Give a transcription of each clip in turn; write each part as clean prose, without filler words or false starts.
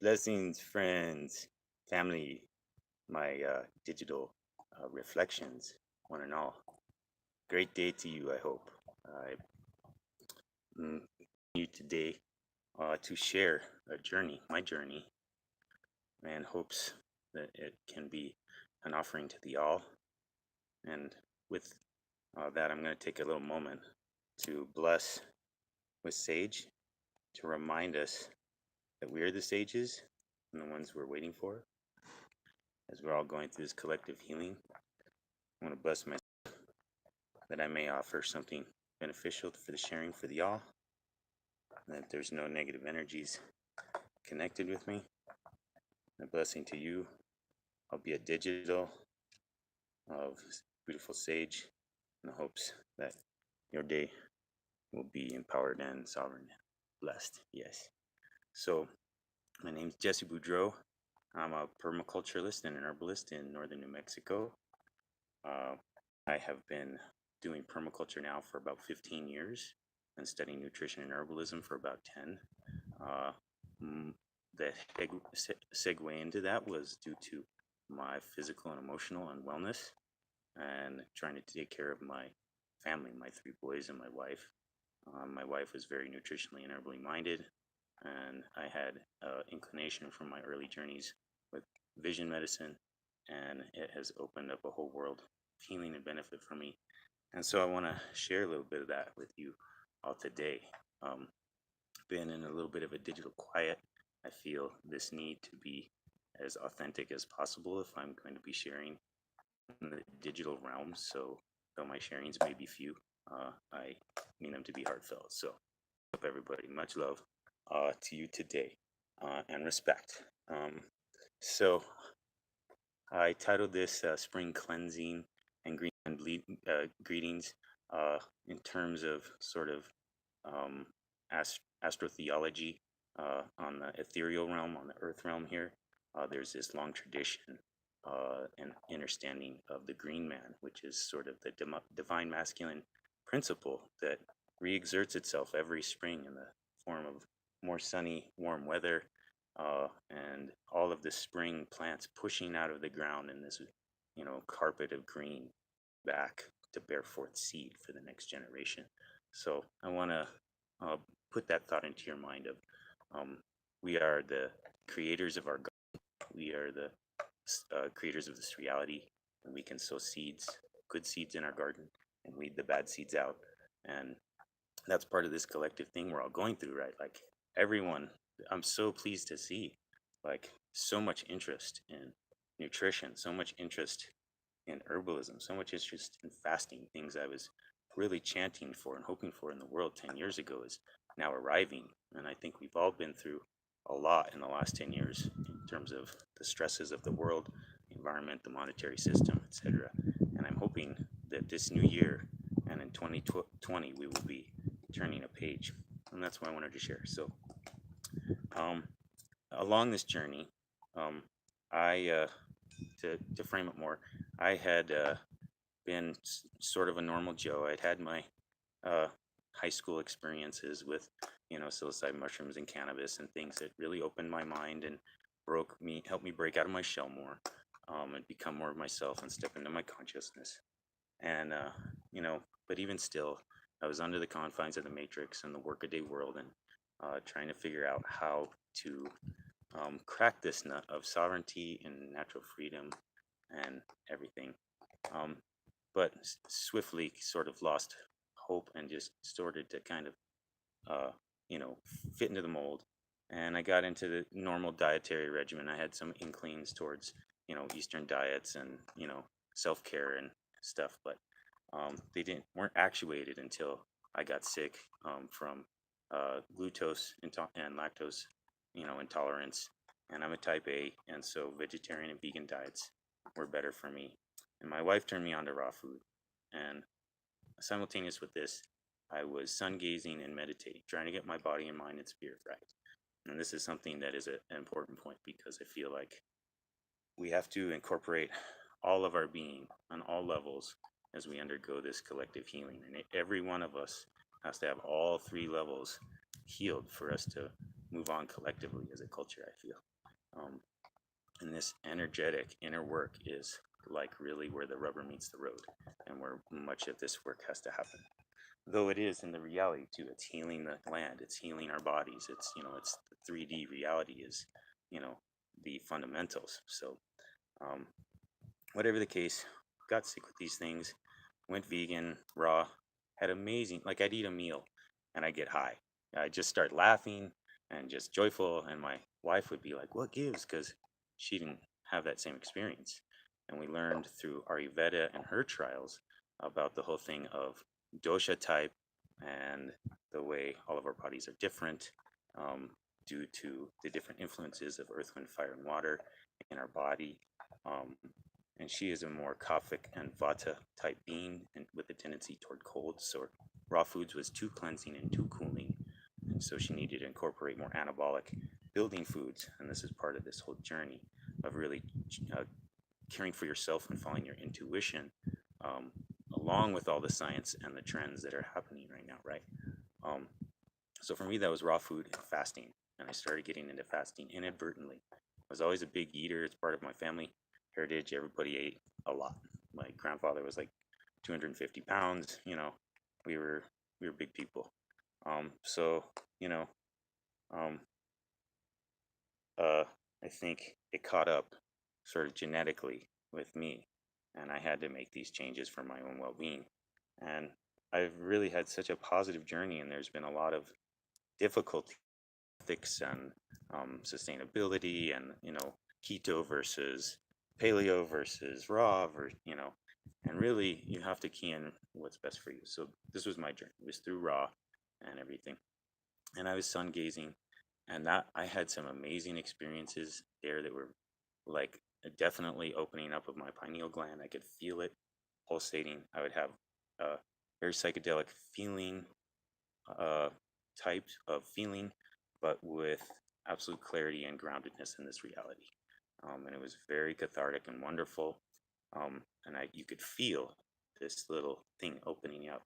Blessings, friends, family, my digital reflections, one and all. Great day to you, I hope. I am you today to share a journey, my journey, and hopes that it can be an offering to the all. And with that, I'm going to take a little moment to bless with sage to remind us that we are the sages and the ones we're waiting for as we're all going through this collective healing. I want to bless myself that I may offer something beneficial for the sharing for the all, that there's no negative energies connected with me. A blessing to you. I'll be a digital of beautiful sage in the hopes that your day will be empowered and sovereign, blessed. Yes. So my name's Jesse Boudreau. I'm a permaculturalist and an herbalist in northern New Mexico. I have been doing permaculture now for about 15 years and studying nutrition and herbalism for about 10. The segue into that was due to my physical and emotional unwellness and trying to take care of my family, my 3 boys and my wife. My wife was very nutritionally and herbally minded, and I had inclination from my early journeys with vision medicine, and it has opened up a whole world of healing and benefit for me. And so I want to share a little bit of that with you all today. Been in a little bit of a digital quiet. I feel this need to be as authentic as possible if I'm going to be sharing in the digital realm. So though my sharings may be few, I mean them to be heartfelt. So hope everybody, much love to you today and respect. So I titled this Spring Cleansing and Greetings in terms of sort of astrotheology on the ethereal realm, on the earth realm here. There's this long tradition and understanding of the Greenman, which is sort of the divine masculine principle that reexerts itself every spring in the form of more sunny, warm weather, and all of the spring plants pushing out of the ground in this, carpet of green back to bear forth seed for the next generation. So I want to put that thought into your mind of we are the creators of our God. We are the creators of this reality, and we can sow seeds, good seeds in our garden, and weed the bad seeds out. And that's part of this collective thing we're all going through, right? Like everyone, I'm so pleased to see like so much interest in nutrition, so much interest in herbalism, so much interest in fasting. Things I was really chanting for and hoping for in the world 10 years ago is now arriving. And I think we've all been through a lot in the last 10 years in terms of the stresses of the world, the environment, the monetary system, etc. And I'm hoping that this new year and in 2020 we will be turning a page. And that's what I wanted to share. So along this journey, to frame it more, I had been sort of a normal Joe. I'd had my high school experiences with, psilocybin mushrooms and cannabis and things that really opened my mind and helped me break out of my shell more, and become more of myself and step into my consciousness. And, but even still, I was under the confines of the matrix and the workaday world and trying to figure out how to crack this nut of sovereignty and natural freedom and everything. But swiftly sort of lost hope and just started to kind of, fit into the mold. And I got into the normal dietary regimen. I had some inklings towards, Eastern diets and, self-care and stuff, but they weren't actuated until I got sick from glucose and lactose, intolerance. And I'm a type A, and so vegetarian and vegan diets were better for me. And my wife turned me on to raw food. And simultaneous with this, I was sun gazing and meditating, trying to get my body and mind and spirit right. And this is something that is an important point because I feel like we have to incorporate all of our being on all levels as we undergo this collective healing. And every one of us has to have all 3 levels healed for us to move on collectively as a culture, I feel. Um, and this energetic inner work is like really where the rubber meets the road, and where much of this work has to happen. Though it is in the reality too, it's healing the land, it's healing our bodies. It's, it's the 3D reality is, you know, the fundamentals. So, um, whatever the case, got sick with these things, went vegan, raw, had amazing, like I'd eat a meal and I'd get high. I'd just start laughing and just joyful. And my wife would be like, what gives? Because she didn't have that same experience. And we learned through Ayurveda and her trials about the whole thing of dosha type and the way all of our bodies are different, um, due to the different influences of earth, wind, fire, and water in our body. Um, and she is a more kaphic and vata type being, and with a tendency toward cold. So raw foods was too cleansing and too cooling, and so she needed to incorporate more anabolic building foods. And this is part of this whole journey of really caring for yourself and following your intuition, um, along with all the science and the trends that are happening right now, right? Um, so for me, that was raw food and fasting, and I started getting into fasting inadvertently. I was always a big eater. It's part of my family heritage. Everybody ate a lot. My grandfather was like 250 pounds. We were we were big people. So you know, um, I think it caught up sort of genetically with me, and I had to make these changes for my own well-being. And I've really had such a positive journey, and there's been a lot of difficulty, ethics, and sustainability, and keto versus paleo versus raw, and really you have to key in what's best for you. So this was my journey. It was through raw and everything, and I was sun gazing, and that I had some amazing experiences there that were like definitely opening up of my pineal gland. I could feel it pulsating. I would have a very psychedelic feeling, uh, type of feeling, but with absolute clarity and groundedness in this reality. And it was very cathartic and wonderful. And you could feel this little thing opening up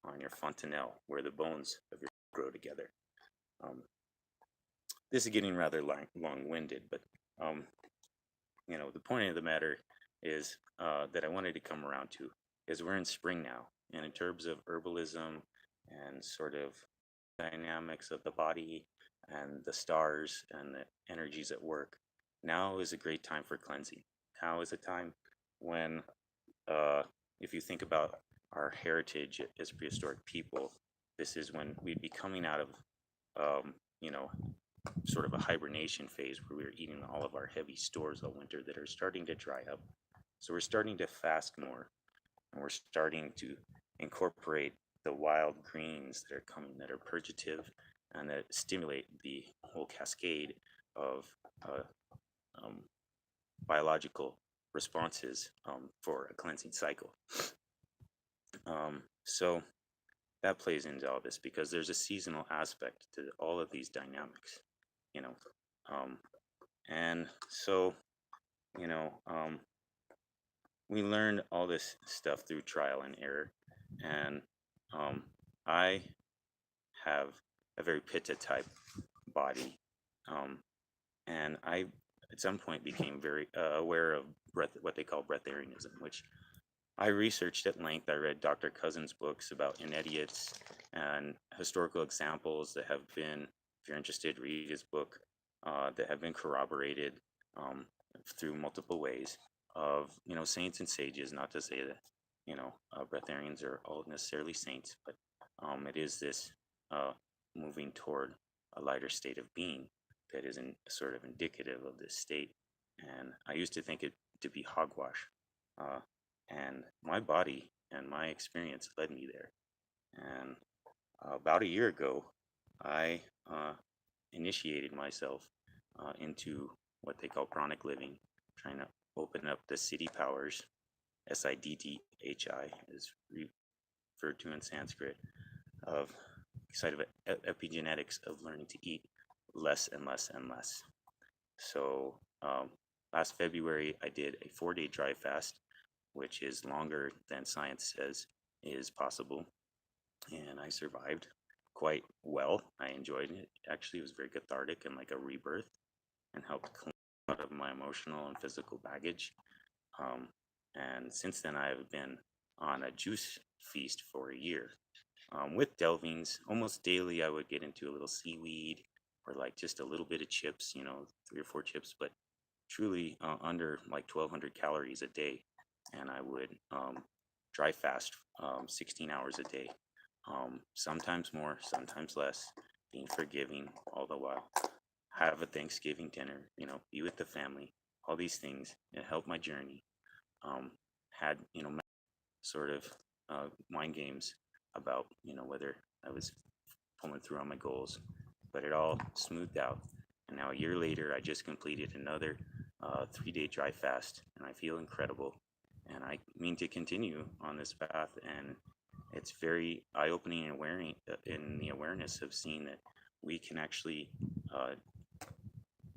on your fontanelle where the bones of your grow together. Um, this is getting rather long-winded, but um, the point of the matter is, that I wanted to come around to is we're in spring now, and in terms of herbalism and sort of dynamics of the body and the stars and the energies at work, now is a great time for cleansing. Now is a time when, uh, if you think about our heritage as prehistoric people, this is when we'd be coming out of, um, you know, sort of a hibernation phase where we were eating all of our heavy stores all winter that are starting to dry up. So we're starting to fast more, and we're starting to incorporate the wild greens that are coming, that are purgative and that stimulate the whole cascade of uh, um, biological responses, for a cleansing cycle. So that plays into all this because there's a seasonal aspect to all of these dynamics, you know. Um, and so, you know, um, we learned all this stuff through trial and error. And um, I have a very pitta type body. Um, and I, at some point, became very aware of what they call breatharianism, which I researched at length. I read Dr. Cousins' books about inediots and historical examples that have been, if you're interested, read his book, that have been corroborated, um, through multiple ways of, saints and sages. Not to say that, breatharians are all necessarily saints, but it is this uh, moving toward a lighter state of being that is sort of indicative of this state. And I used to think it to be hogwash. Uh, and my body and my experience led me there. And about a year ago, I initiated myself into what they call pranic living, trying to open up the siddhi powers. Siddhi is referred to in Sanskrit, of side of epigenetics of learning to eat less and less and less. So last February, I did a 4-day dry fast, which is longer than science says is possible. And I survived quite well. I enjoyed it. Actually, it was very cathartic and like a rebirth, and helped clean out of my emotional and physical baggage. Um, and since then, I've been on a juice feast for a year. With delvings, almost daily, I would get into a little seaweed or like just a little bit of chips, 3 or 4 chips, but truly under like 1,200 calories a day. And I would dry fast 16 hours a day, sometimes more, sometimes less, being forgiving all the while. Have a Thanksgiving dinner, be with the family, all these things. It helped my journey. Um, had, sort of mind games about, whether I was pulling through on my goals, but it all smoothed out. And now a year later, I just completed another 3-day dry fast, and I feel incredible. And I mean to continue on this path, and it's very eye-opening and in the awareness of seeing that we can actually uh,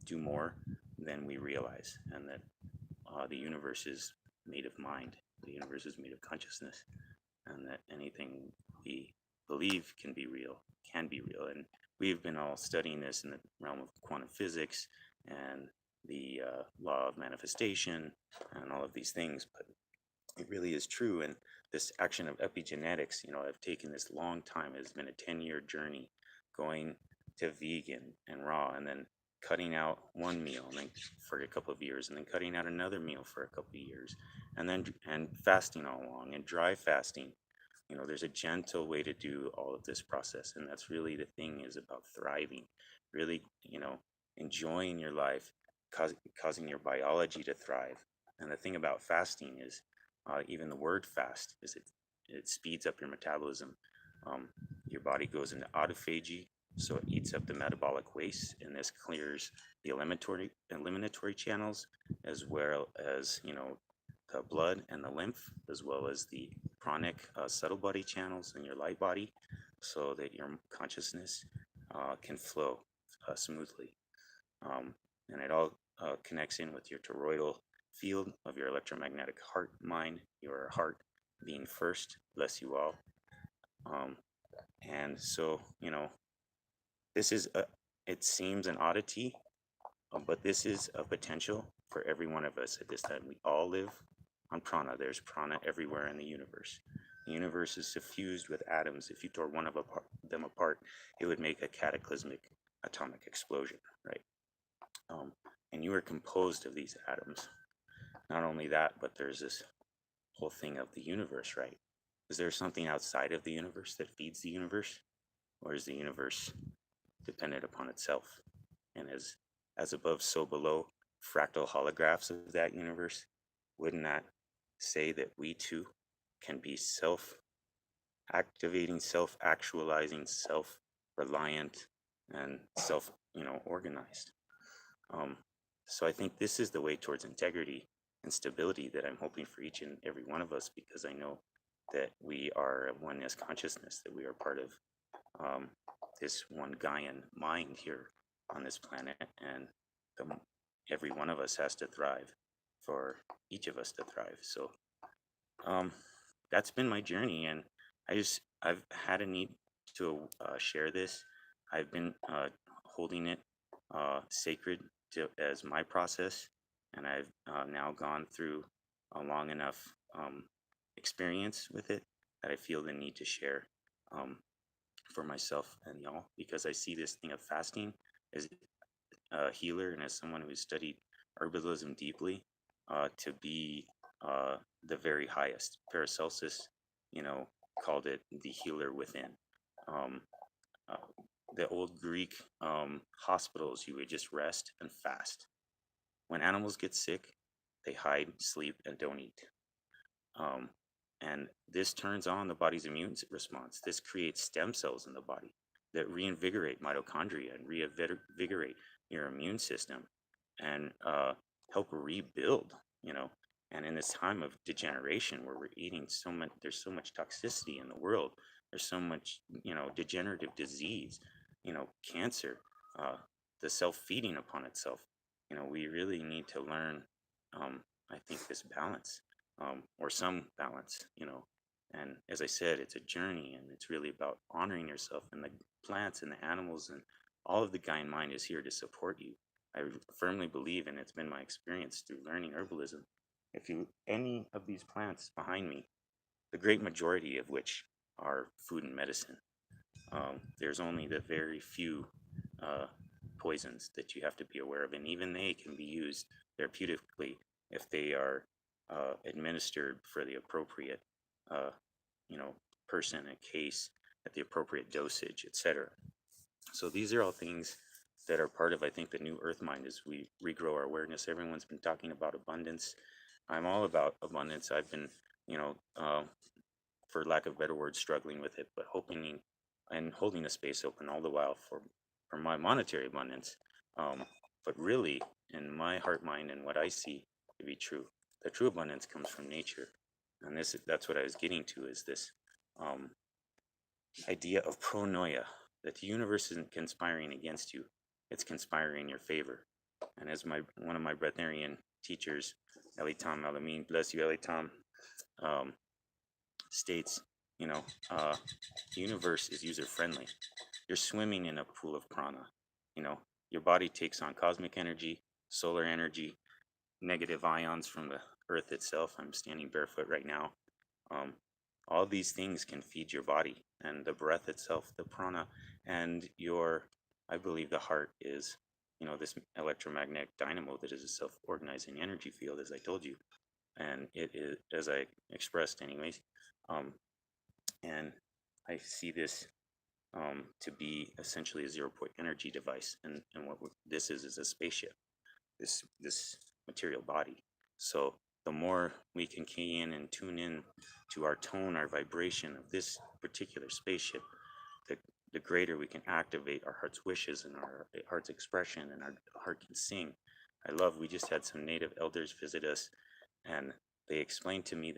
do more than we realize, and that the universe is made of mind, the universe is made of consciousness, and that anything we believe can be real. And we've been all studying this in the realm of quantum physics and the law of manifestation and all of these things, but it really is true. And this action of epigenetics, I've taken this long time. It's been a 10-year journey going to vegan and raw, and then cutting out one meal and then for a couple of years, and then cutting out another meal for a couple of years, and fasting all along and dry fasting. There's a gentle way to do all of this process, and that's really the thing, is about thriving, really, enjoying your life, causing your biology to thrive. And the thing about fasting is, even the word fast is it speeds up your metabolism. Um, your body goes into autophagy, so it eats up the metabolic waste, and this clears the eliminatory channels, as well as the blood and the lymph, as well as the pranic subtle body channels in your light body, so that your consciousness can flow smoothly. And it all connects in with your toroidal field of your electromagnetic heart mind, your heart being first, bless you all. Um, and so, this is it seems an oddity, but this is a potential for every one of us at this time. We all live on prana. There's prana everywhere in the universe. The universe is suffused with atoms. If you tore one of them apart, it would make a cataclysmic atomic explosion, right? And you are composed of these atoms. Not only that, but there's this whole thing of the universe, right? Is there something outside of the universe that feeds the universe? Or is the universe dependent upon itself? And as above, so below, fractal holographs of that universe, wouldn't that say that we too can be self-activating, self-actualizing, self-reliant, and organized? Um, so I think this is the way towards integrity and stability that I'm hoping for each and every one of us, because I know that we are oneness consciousness, that we are part of this one Gaian mind here on this planet, and every one of us has to thrive for each of us to thrive. So um, that's been my journey, and I've had a need to share this. I've been holding it sacred as my process, and I've now gone through a long enough experience with it that I feel the need to share um, for myself and y'all, because I see this thing of fasting as a healer and as someone who's studied herbalism deeply to be the very highest. Paracelsus, called it the healer within. Um, uh, the old Greek hospitals, you would just rest and fast. When animals get sick, they hide, sleep, and don't eat. Um, and this turns on the body's immune response. This creates stem cells in the body that reinvigorate mitochondria and reinvigorate your immune system and help rebuild, And in this time of degeneration where we're eating so much, there's so much toxicity in the world. There's so much, degenerative disease, cancer, uh, the self-feeding upon itself. We really need to learn, I think, this balance, or some balance, And as I said, it's a journey, and it's really about honoring yourself, and the plants and the animals and all of the Gaian mind is here to support you. I firmly believe, and it's been my experience through learning herbalism, any of these plants behind me, the great majority of which are food and medicine, there's only the very few uh, poisons that you have to be aware of, and even they can be used therapeutically if they are administered for the appropriate, uh, person, a case, at the appropriate dosage, etc. So these are all things that are part of, I think, the new Earth Mind as we regrow our awareness. Everyone's been talking about abundance. I'm all about abundance. I've been, you know, for lack of better words, struggling with it, but hoping and holding the space open all the while for my monetary abundance. But really, in my heart, mind, and what I see to be true, the true abundance comes from nature, and that's what I was getting to, is this um, idea of pronoia, that the universe isn't conspiring against you; it's conspiring in your favor. And as one of my breatharian teachers, Eli Tom Alamin, bless you, Eli Tom, um, states, you know, the universe is user friendly. You're swimming in a pool of prana. You know, your body takes on cosmic energy, solar energy, negative ions from the earth itself. I'm standing barefoot right now. Um, all these things can feed your body, and the breath itself, the prana, and I believe the heart is, this electromagnetic dynamo that is a self-organizing energy field, as I told you. And it is, as I expressed anyways, um, and I see this to be essentially a zero-point energy device, and what this is a spaceship, this material body. So the more we can key in and tune in to our tone, our vibration of this particular spaceship, the greater we can activate our heart's wishes and our heart's expression, and our heart can sing. We just had some native elders visit us, and they explained to me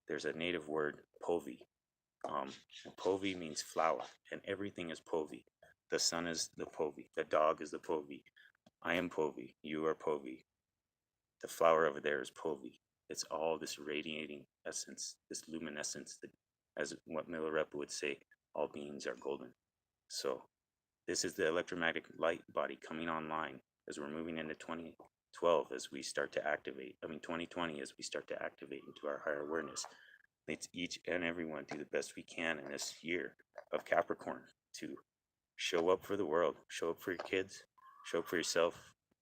there's a native word, povi. Povi means flower, and everything is povi. The sun is the povi, the dog is the povi, I am povi, you are povi, the flower over there is povi. It's all this radiating essence, this luminescence that, as what Milarepa would say, all beings are golden. So this is the electromagnetic light body coming online as we're moving into 2012, as we start to activate, 2020, as we start to activate into our higher awareness. Let's each and everyone do the best we can in this year of Capricorn to show up for the world, show up for your kids, show up for yourself,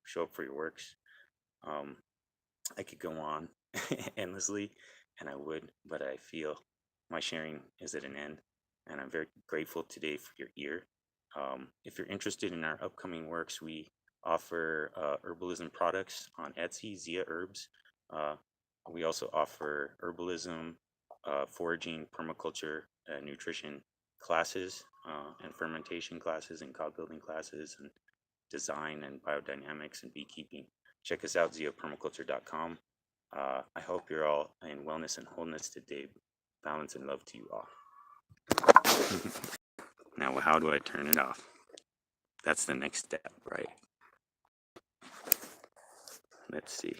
show up for your works. I could go on endlessly, and I would, but I feel my sharing is at an end, and I'm very grateful today for your ear. If you're interested in our upcoming works, we offer herbalism products on Etsy, Zia Herbs. We also offer herbalism, foraging, permaculture, nutrition classes, and fermentation classes, and cod building classes, and design and biodynamics and beekeeping. Check us out, ziapermaculture.com. I hope you're all in wellness and wholeness today. Balance and love to you all. Now, how do I turn it off? That's the next step, right? Let's see.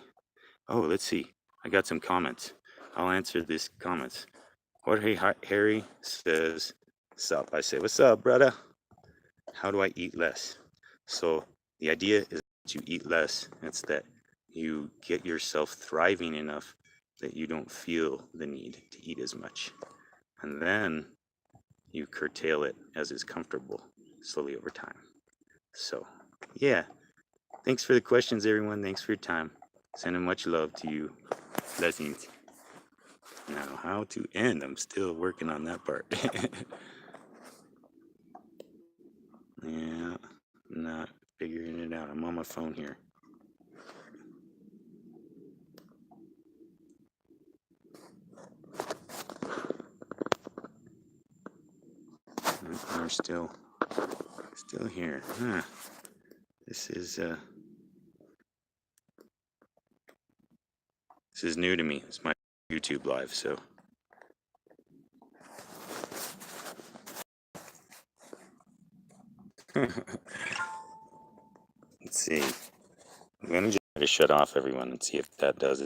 Let's see. I got some comments. I'll answer these comments. Jorge Harry says, sup? I say, what's up, brother? How do I eat less? So the idea is that you eat less. It's that you get yourself thriving enough that you don't feel the need to eat as much. And then you curtail it as is comfortable slowly over time. So, yeah. Thanks for the questions, everyone. Thanks for your time. Sending much love to you. Blessings. Now, how to end? I'm still working on that part. Yeah, not figuring it out. I'm on my phone here. We're still here. Huh. This is new to me. It's my YouTube live, so. Let's see. I'm gonna just try to shut off everyone and see if that does it.